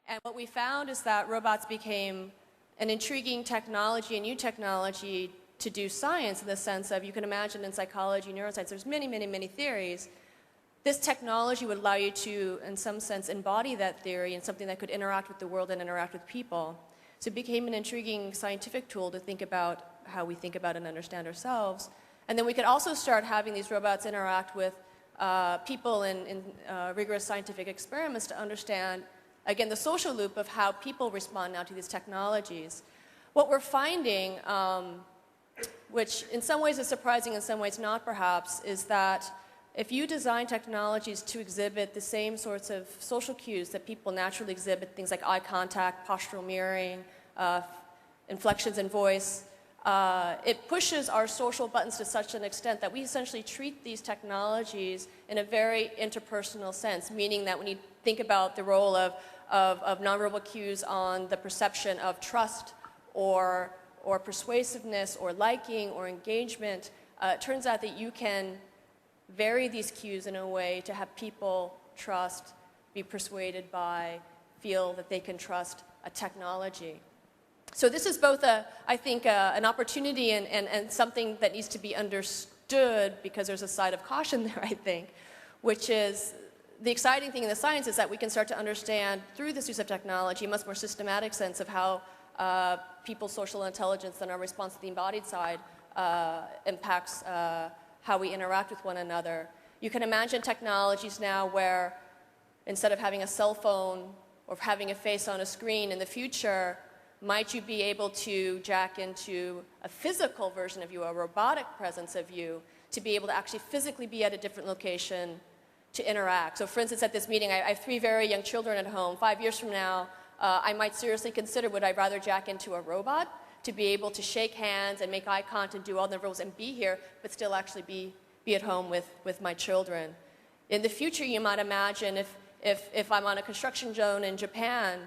And what we found is that robots became an intriguing technology, a new technology to do science, in the sense of, you can imagine in psychology, neuroscience, there's many, many, many theories. This technology would allow you to, in some sense, embody that theory in something that could interact with the world and interact with people. So it became an intriguing scientific tool to think about how we think about and understand ourselves. And then we could also start having these robots interact with people in rigorous scientific experiments to understand, again, the social loop of how people respond now to these technologies. What we're finding, which in some ways is surprising, in some ways not perhaps, is that if you design technologies to exhibit the same sorts of social cues that people naturally exhibit, things like eye contact, postural mirroring, inflections in voice, it pushes our social buttons to such an extent that we essentially treat these technologies in a very interpersonal sense, meaning that when you think about the role of nonverbal cues on the perception of trust or persuasiveness or liking or engagement, it turns out that you can vary these cues in a way to have people trust, be persuaded by, feel that they can trust a technology. So this is both, I think, an opportunity and something that needs to be understood, because there's a side of caution there, I think, which is the exciting thing in the science is that we can start to understand, through this use of technology, a much more systematic sense of how people's social intelligence and our response to the embodied side impacts how we interact with one another. You can imagine technologies now where instead of having a cell phone or having a face on a screen in the future, might you be able to jack into a physical version of you, a robotic presence of you, to be able to actually physically be at a different location to interact. So for instance, at this meeting, I have 3 very young children at home. 5 years from now, I might seriously consider, would I rather jack into a robot to be able to shake hands and make eye contact and do all the rules and be here, but still actually be at home with my children. In the future, you might imagine if I'm on a construction zone in Japan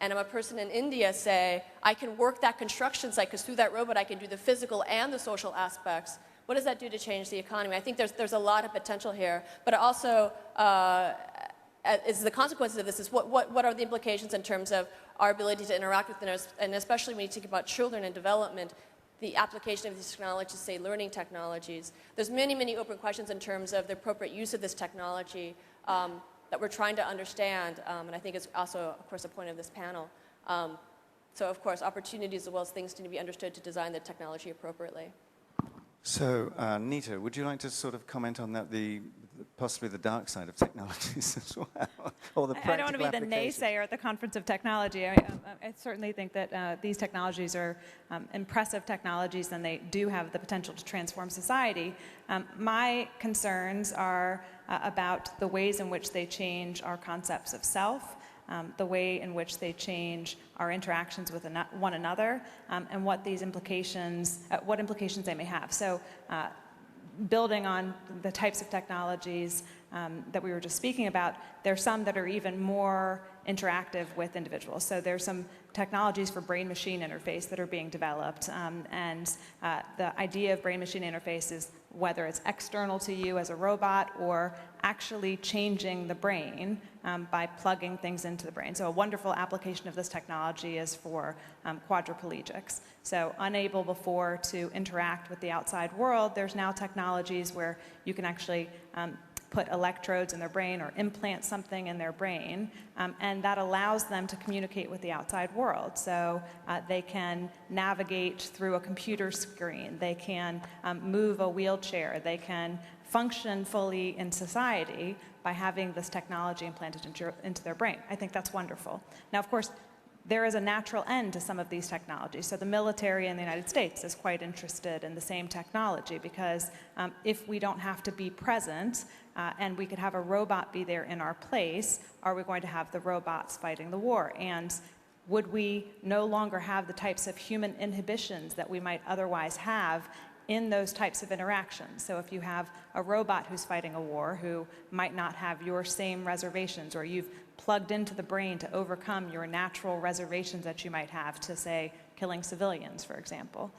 and I'm a person in India, say, I can work that construction site because through that robot I can do the physical and the social aspects. What does that do to change the economy? I think there's a lot of potential here, but also is the consequences of this is what are the implications in terms of our ability to interact with others, and especially when you think about children and development, the application of these technologies, say learning technologies. There's many, many open questions in terms of the appropriate use of this technology that we're trying to understand, and I think it's also, of course, a point of this panel. So, of course, opportunities as well as things need to be understood to design the technology appropriately. So, Nita, would you like to sort of comment on that, possibly the dark side of technologies as well, or the practical I don't want to be the naysayer at the Conference of Technology. I certainly think that these technologies are impressive technologies, and they do have the potential to transform society. My concerns are about the ways in which they change our concepts of self, the way in which they change our interactions with one another, and what implications they may have. So, building on the types of technologies that we were just speaking about, there are some that are even more interactive with individuals. So there's some technologies for brain-machine interface that are being developed, and the idea of brain-machine interface is whether it's external to you as a robot or actually changing the brain by plugging things into the brain. So a wonderful application of this technology is for quadriplegics. So unable before to interact with the outside world, there's now technologies where you can actually put electrodes in their brain or implant something in their brain, and that allows them to communicate with the outside world. So they can navigate through a computer screen, they can move a wheelchair, they can function fully in society by having this technology implanted into their brain. I think that's wonderful. Now, of course, there is a natural end to some of these technologies. So the military in the United States is quite interested in the same technology, because if we don't have to be present and we could have a robot be there in our place, are we going to have the robots fighting the war? And would we no longer have the types of human inhibitions that we might otherwise have in those types of interactions? So if you have a robot who's fighting a war who might not have your same reservations, or you've plugged into the brain to overcome your natural reservations that you might have to, say, killing civilians, for example.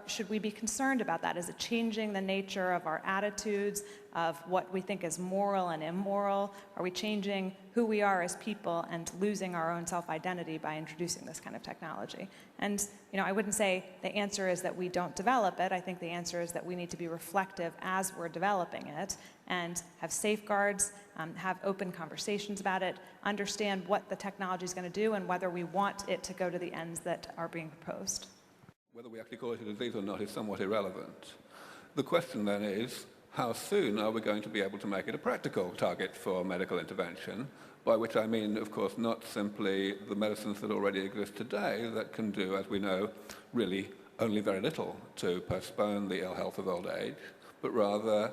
Should we be concerned about that? Is it changing the nature of our attitudes, of what we think is moral and immoral? Are we changing who we are as people and losing our own self-identity by introducing this kind of technology. And I wouldn't say the answer is that we don't develop it. I think the answer is that we need to be reflective as we're developing it and have safeguards, have open conversations about it, understand what the technology is going to do and whether we want it to go to the ends that are being proposed. Whether we actually call it a disease or not is somewhat irrelevant. The question then is, how soon are we going to be able to make it a practical target for medical intervention? By which I mean, of course, not simply the medicines that already exist today that can do, as we know, really only very little to postpone the ill health of old age, but rather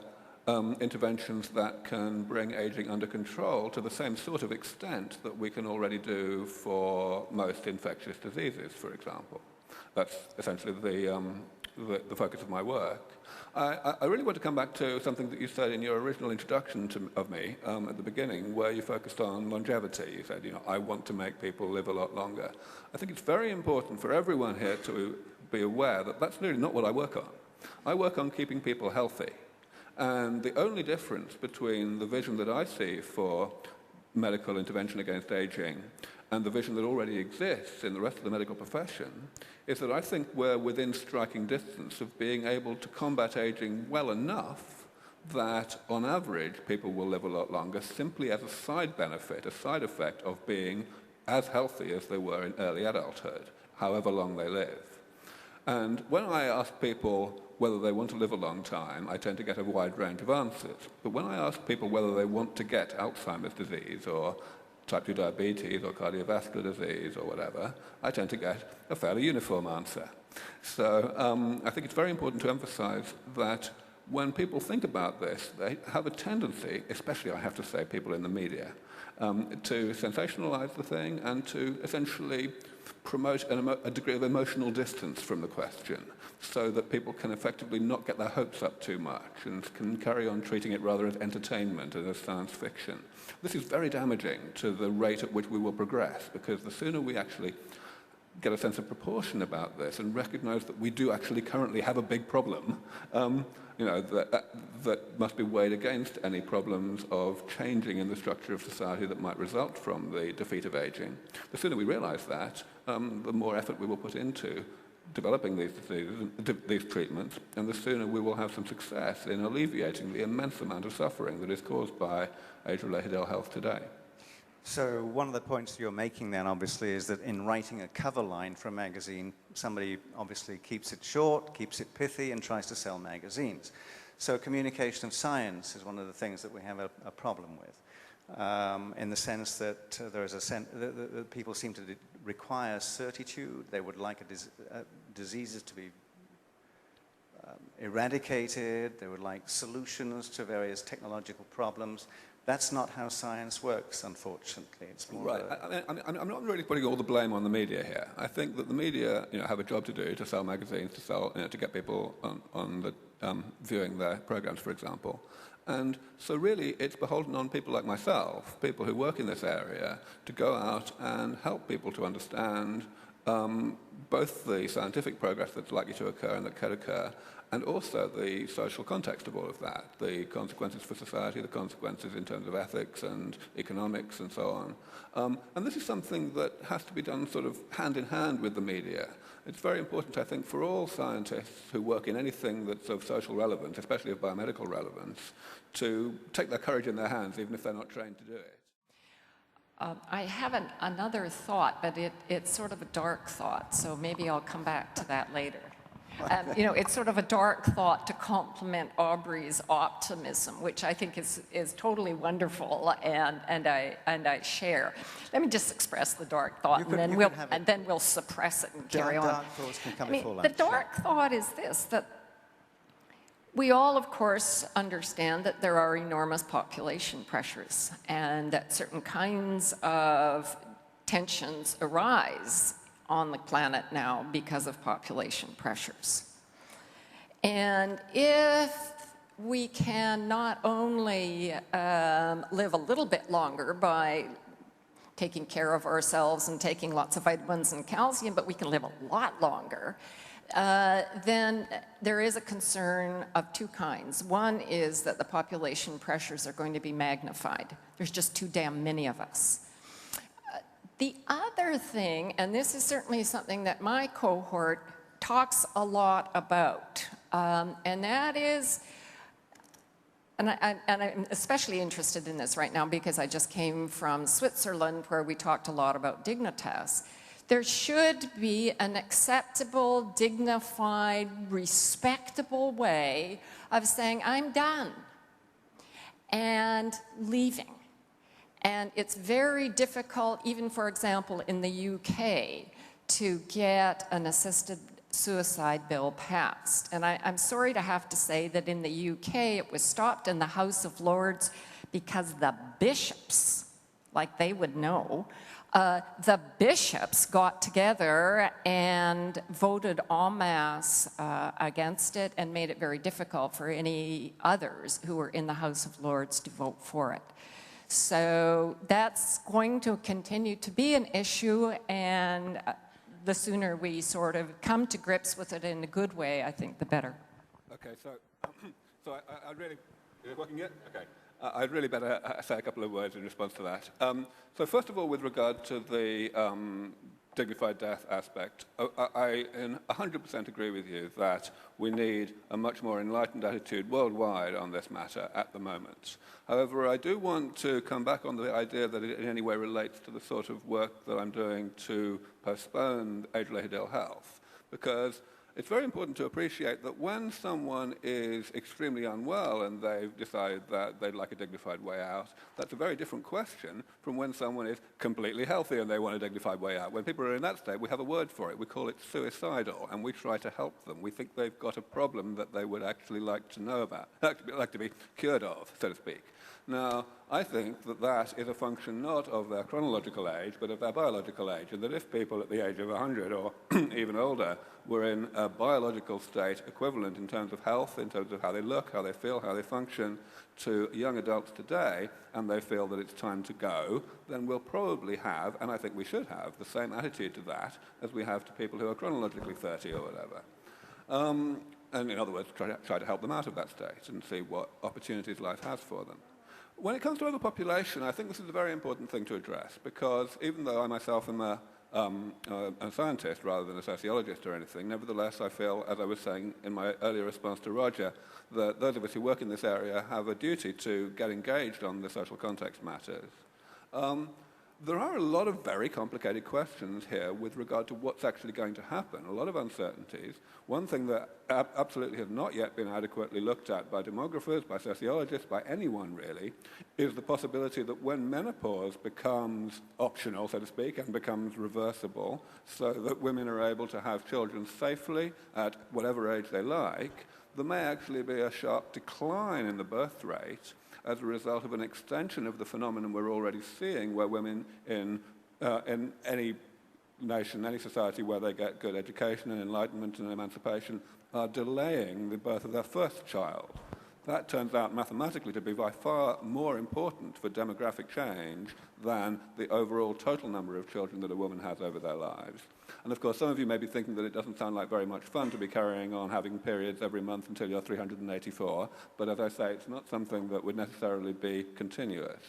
interventions that can bring aging under control to the same sort of extent that we can already do for most infectious diseases, for example. That's essentially the focus of my work. I really want to come back to something that you said in your original introduction of me at the beginning, where you focused on longevity. You said, I want to make people live a lot longer. I think it's very important for everyone here to be aware that that's really not what I work on. I work on keeping people healthy. And the only difference between the vision that I see for medical intervention against aging and the vision that already exists in the rest of the medical profession is that I think we're within striking distance of being able to combat aging well enough that, on average, people will live a lot longer simply as a side benefit, a side effect of being as healthy as they were in early adulthood, however long they live. And when I ask people whether they want to live a long time, I tend to get a wide range of answers. But when I ask people whether they want to get Alzheimer's disease or type 2 diabetes or cardiovascular disease or whatever, I tend to get a fairly uniform answer. So I think it's very important to emphasize that when people think about this, they have a tendency, especially I have to say people in the media, to sensationalize the thing and to essentially promote a degree of emotional distance from the question so that people can effectively not get their hopes up too much and can carry on treating it rather as entertainment and as science fiction. This is very damaging to the rate at which we will progress, because the sooner we actually get a sense of proportion about this and recognize that we do actually currently have a big problem, that must be weighed against any problems of changing in the structure of society that might result from the defeat of aging. The sooner we realize that, the more effort we will put into developing these diseases, these treatments, and the sooner we will have some success in alleviating the immense amount of suffering that is caused by age-related ill health today. So one of the points you're making then, obviously, is that in writing a cover line for a magazine, somebody obviously keeps it short, keeps it pithy, and tries to sell magazines. So communication of science is one of the things that we have a problem with, in the sense that there is that people seem to require certitude. They would like diseases to be eradicated. They would like solutions to various technological problems. That's not how science works, unfortunately. It's more right. I'm not really putting all the blame on the media here. I think that the media, have a job to do to sell magazines, to sell, to get people on the viewing their programs, for example. And so really, it's beholden on people like myself, people who work in this area, to go out and help people to understand both the scientific progress that's likely to occur and that could occur, and also the social context of all of that, the consequences for society, the consequences in terms of ethics and economics and so on. And this is something that has to be done sort of hand in hand with the media. It's very important, I think, for all scientists who work in anything that's of social relevance, especially of biomedical relevance, to take their courage in their hands, even if they're not trained to do it. I have another thought, but it's sort of a dark thought, so maybe I'll come back to that later. It's sort of a dark thought to complement Aubrey's optimism, which I think is totally wonderful, and I share. Let me just express the dark thought, and then we'll suppress it and carry on. Dark thoughts can come before lunch. The dark thought is this: that we all, of course, understand that there are enormous population pressures, and that certain kinds of tensions arise on the planet now because of population pressures. And if we can not only live a little bit longer by taking care of ourselves and taking lots of vitamins and calcium, but we can live a lot longer, then there is a concern of two kinds. One is that the population pressures are going to be magnified. There's just too damn many of us. The other thing, and this is certainly something that my cohort talks a lot about, and that is, and I'm especially interested in this right now because I just came from Switzerland where we talked a lot about dignitas. There should be an acceptable, dignified, respectable way of saying, I'm done, and leaving. And it's very difficult, even for example, in the UK, to get an assisted suicide bill passed. And I'm sorry to have to say that in the UK, it was stopped in the House of Lords because the bishops, like they would know, the bishops got together and voted en masse against it and made it very difficult for any others who were in the House of Lords to vote for it. So that's going to continue to be an issue, and the sooner we sort of come to grips with it in a good way, I think, the better. Okay, so I really, is it working yet? Okay. I'd really better say a couple of words in response to that. So first of all, with regard to the dignified death aspect, I 100% agree with you that we need a much more enlightened attitude worldwide on this matter at the moment. However, I do want to come back on the idea that it in any way relates to the sort of work that I'm doing to postpone age-related ill health, because it's very important to appreciate that when someone is extremely unwell and they've decided that they'd like a dignified way out, that's a very different question from when someone is completely healthy and they want a dignified way out. When people are in that state, we have a word for it. We call it suicidal, and we try to help them. We think they've got a problem that they would actually like to know about, like to be cured of, so to speak. Now, I think that that is a function not of their chronological age, but of their biological age, and that if people at the age of 100 or even older were in a biological state equivalent in terms of health, in terms of how they look, how they feel, how they function, to young adults today, and they feel that it's time to go, then we'll probably have, and I think we should have, the same attitude to that as we have to people who are chronologically 30 or whatever. And in other words, try to help them out of that state and see what opportunities life has for them. When it comes to overpopulation, I think this is a very important thing to address, because even though I myself am a scientist rather than a sociologist or anything, nevertheless I feel, as I was saying in my earlier response to Roger, that those of us who work in this area have a duty to get engaged on the social context matters. There are a lot of very complicated questions here with regard to what's actually going to happen, a lot of uncertainties. One thing that absolutely has not yet been adequately looked at by demographers, by sociologists, by anyone really, is the possibility that when menopause becomes optional, so to speak, and becomes reversible, so that women are able to have children safely at whatever age they like, there may actually be a sharp decline in the birth rate as a result of an extension of the phenomenon we're already seeing, where women in any nation, any society where they get good education and enlightenment and emancipation are delaying the birth of their first child. That turns out mathematically to be by far more important for demographic change than the overall total number of children that a woman has over their lives. And of course, some of you may be thinking that it doesn't sound like very much fun to be carrying on having periods every month until you're 384, but as I say, it's not something that would necessarily be continuous.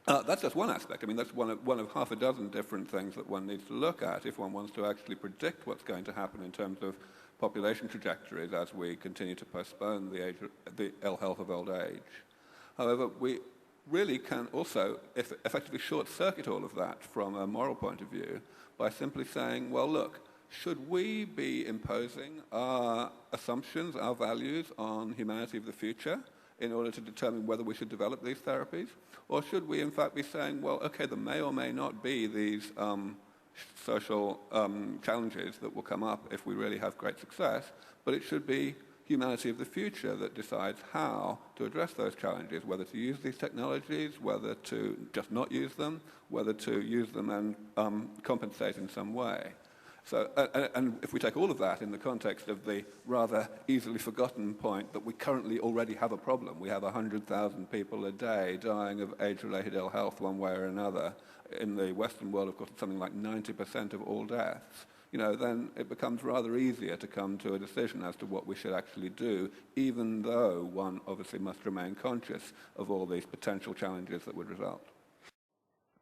That's just one aspect. I mean, that's one of half a dozen different things that one needs to look at if one wants to actually predict what's going to happen in terms of population trajectories as we continue to postpone the ill health of old age. However, we really can also effectively short-circuit all of that from a moral point of view by simply saying, well, look, should we be imposing our assumptions, our values on humanity of the future in order to determine whether we should develop these therapies? Or should we, in fact, be saying, well, okay, there may or may not be these social challenges that will come up if we really have great success, but it should be humanity of the future that decides how to address those challenges, whether to use these technologies, whether to just not use them, whether to use them and compensate in some way. So, and if we take all of that in the context of the rather easily forgotten point that we currently already have a problem, we have 100,000 people a day dying of age-related ill health one way or another. In the Western world, of course, it's something like 90% of all deaths. then it becomes rather easier to come to a decision as to what we should actually do, even though one obviously must remain conscious of all these potential challenges that would result.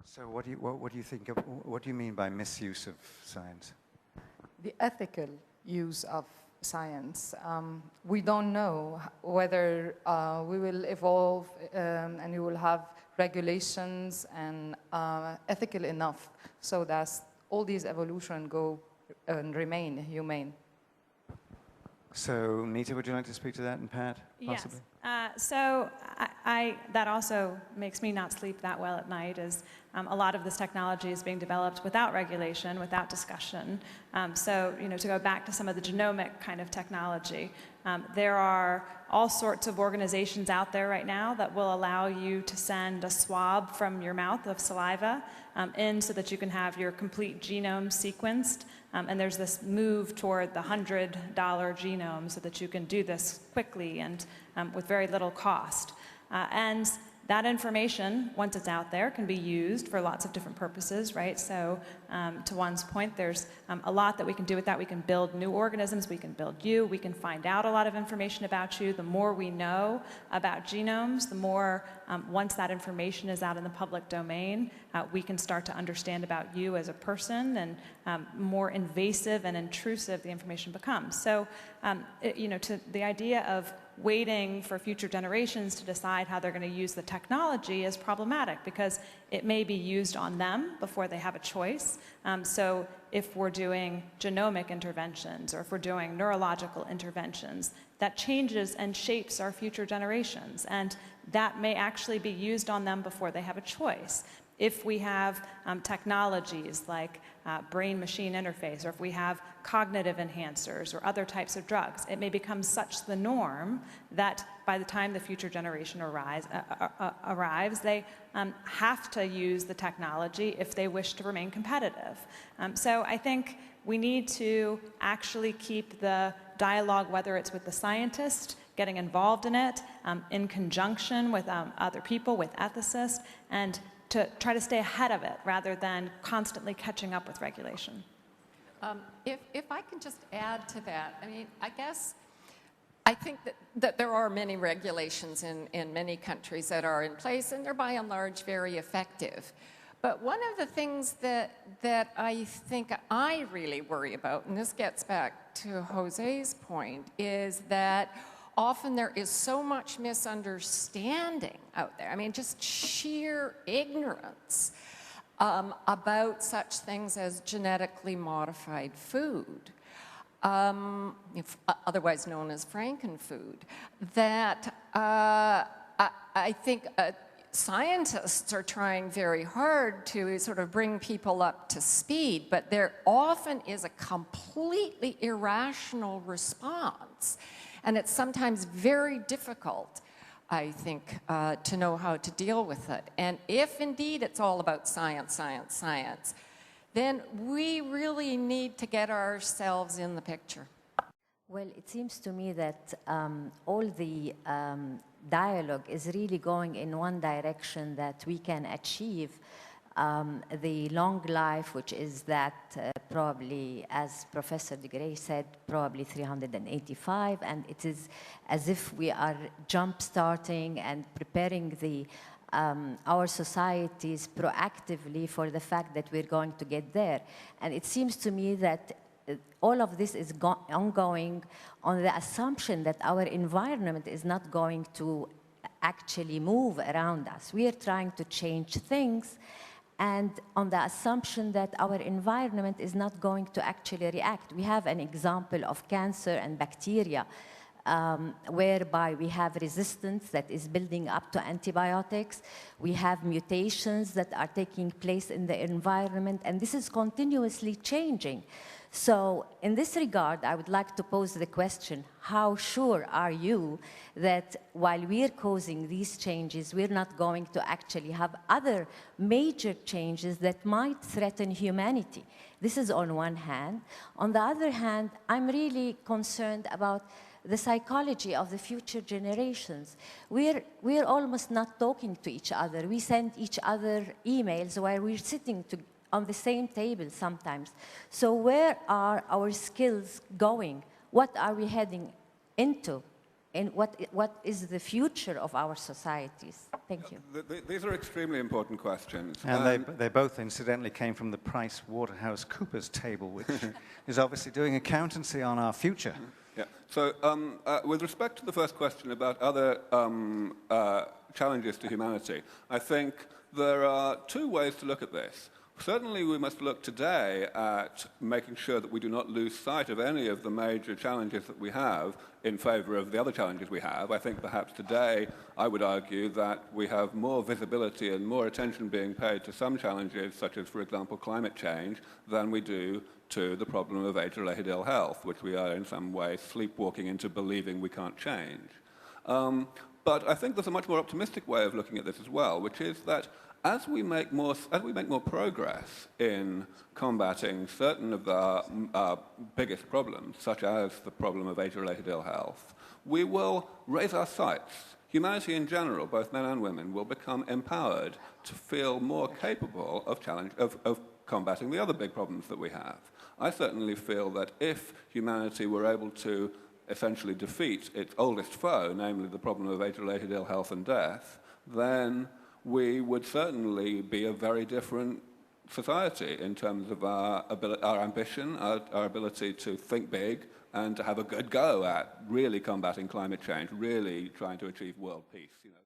So what do you think of, what do you mean by misuse of science? The ethical use of science. We don't know whether we will evolve and we will have regulations and ethical enough so that all these evolution go and remain humane. So, Nita, would you like to speak to that, and Pat, possibly? Yes. So that also makes me not sleep that well at night, as a lot of this technology is being developed without regulation, without discussion. So, to go back to some of the genomic kind of technology, there are all sorts of organizations out there right now that will allow you to send a swab from your mouth of saliva in so that you can have your complete genome sequenced. And there's this move toward the $100 genome so that you can do this quickly and with very little cost. And that information, once it's out there, can be used for lots of different purposes, right? So to one's point, there's a lot that we can do with that. We can build new organisms, we can build you, we can find out a lot of information about you. The more we know about genomes, the more, once that information is out in the public domain, we can start to understand about you as a person, and more invasive and intrusive the information becomes. So, to the idea of waiting for future generations to decide how they're going to use the technology is problematic, because it may be used on them before they have a choice. So if we're doing genomic interventions, or if we're doing neurological interventions, that changes and shapes our future generations, and that may actually be used on them before they have a choice. If we have technologies like brain-machine interface, or if we have cognitive enhancers or other types of drugs, it may become such the norm that by the time the future generation arrives, they have to use the technology if they wish to remain competitive. So I think we need to actually keep the dialogue, whether it's with the scientist, getting involved in it, in conjunction with other people, with ethicists, and to try to stay ahead of it rather than constantly catching up with regulation. If I can just add to that, I think that there are many regulations in many countries that are in place, and they're by and large very effective. But one of the things that I think I really worry about, and this gets back to Jose's point, is that often there is so much misunderstanding out there. Just sheer ignorance about such things as genetically modified food, otherwise known as frankenfood, that I think scientists are trying very hard to sort of bring people up to speed, but there often is a completely irrational response. And it's sometimes very difficult, I think, to know how to deal with it. And if indeed it's all about science, science, science, then we really need to get ourselves in the picture. Well, it seems to me that all the dialogue is really going in one direction, that we can achieve the long life, which is that probably, as Professor de Grey said, probably 385, and it is as if we are jump-starting and preparing our societies proactively for the fact that we're going to get there. And it seems to me that all of this is ongoing on the assumption that our environment is not going to actually move around us. We are trying to change things, and on the assumption that our environment is not going to actually react. We have an example of cancer and bacteria, whereby we have resistance that is building up to antibiotics. We have mutations that are taking place in the environment, and this is continuously changing. So in this regard, I would like to pose the question, how sure are you that while we're causing these changes, we're not going to actually have other major changes that might threaten humanity? This is on one hand. On the other hand, I'm really concerned about the psychology of the future generations. We're almost not talking to each other. We send each other emails while we're sitting on the same table sometimes. So where are our skills going? What are we heading into? And what is the future of our societies? Thank you. These are extremely important questions. And they both, incidentally, came from the PricewaterhouseCoopers table, which is obviously doing accountancy on our future. Yeah. So with respect to the first question about other challenges to humanity, I think there are two ways to look at this. Certainly we must look today at making sure that we do not lose sight of any of the major challenges that we have in favor of the other challenges we have. I think perhaps today I would argue that we have more visibility and more attention being paid to some challenges, such as, for example, climate change, than we do to the problem of age-related ill health, which we are in some way sleepwalking into believing we can't change. But I think there's a much more optimistic way of looking at this as well, which is that as we make more progress in combating certain of our biggest problems, such as the problem of age-related ill health, we will raise our sights. Humanity in general, both men and women, will become empowered to feel more capable of combating the other big problems that we have. I certainly feel that if humanity were able to essentially defeat its oldest foe, namely the problem of age-related ill health and death, then we would certainly be a very different society in terms of our ambition, our ability to think big, and to have a good go at really combating climate change, really trying to achieve world peace. You know.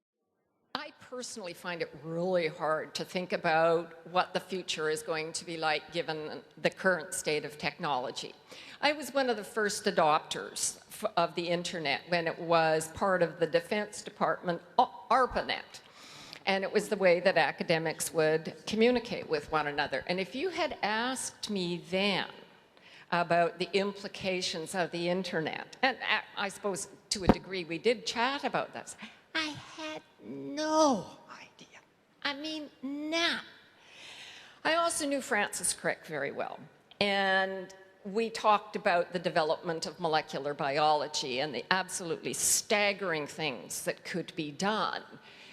I personally find it really hard to think about what the future is going to be like given the current state of technology. I was one of the first adopters of the internet when it was part of the Defense Department ARPANET. And it was the way that academics would communicate with one another. And if you had asked me then about the implications of the internet, and I suppose to a degree we did chat about this, I had no idea. I mean, none. I also knew Francis Crick very well. And we talked about the development of molecular biology and the absolutely staggering things that could be done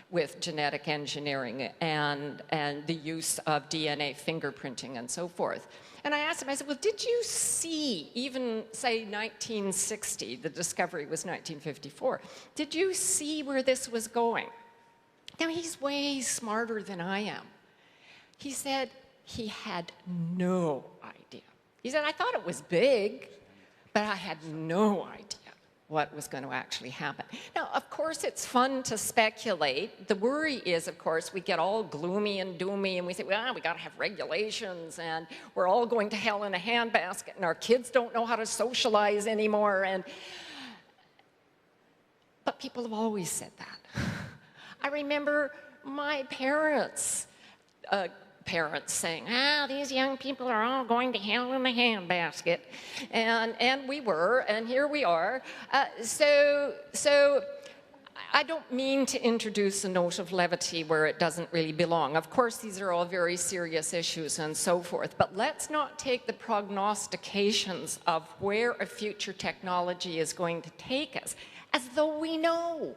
with genetic engineering and the use of DNA fingerprinting and so forth. And I asked him, I said, well, did you see, even say 1960, the discovery was 1954, did you see where this was going? Now, he's way smarter than I am. He said he had no idea. He said, I thought it was big, but I had no idea what was going to actually happen. Now, of course, it's fun to speculate. The worry is, of course, we get all gloomy and doomy, and we say, well, we got to have regulations, and we're all going to hell in a handbasket, and our kids don't know how to socialize anymore. But people have always said that. I remember my parents saying, these young people are all going to hell in a handbasket. And we were, and here we are. So I don't mean to introduce a note of levity where it doesn't really belong. Of course, these are all very serious issues and so forth. But let's not take the prognostications of where a future technology is going to take us as though we know.